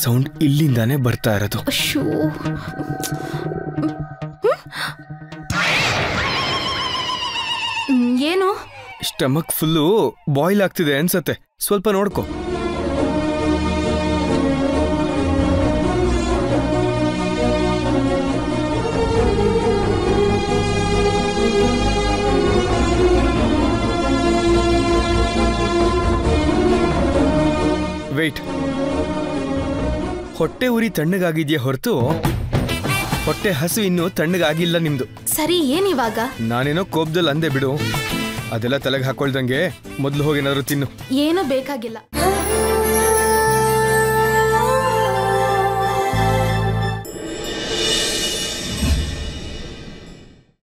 Sound ಇಲ್ಲಿಂದಾನೇ ಬರ್ತಾ ಇರೋದು. ಏನು? ಸ್ಟಮಕ್ ಫುಲ್ಲು ಬಾಯ್ಲ್ ಆಗ್ತಿದೆ ಅನ್ಸತ್ತೆ, ಸ್ವಲ್ಪ ನೋಡ್ಕೊ. ವೇಟ್, ಹೊಟ್ಟೆ ಉರಿ ತಣ್ಣಗಾಗಿದ್ಯಾ ಹೊರತು ಹೊಟ್ಟೆ ಹಸು ಇನ್ನೂ ತಣ್ಣಗಾಗಿಲ್ಲ ನಿಮ್ದು. ಸರಿ, ಏನಿವಾಗ? ನಾನೇನೋ ಕೋಪದಲ್ಲಿ ಅಂದೆ ಬಿಡು. ಅದೆಲ್ಲ ತಲೆಗೆ ಹಾಕೊಳ್ದಂಗೆ ಮೊದಲು ಹೋಗಿ ಏನಾದ್ರು ತಿನ್ನು. ಏನೂ ಬೇಕಾಗಿಲ್ಲ.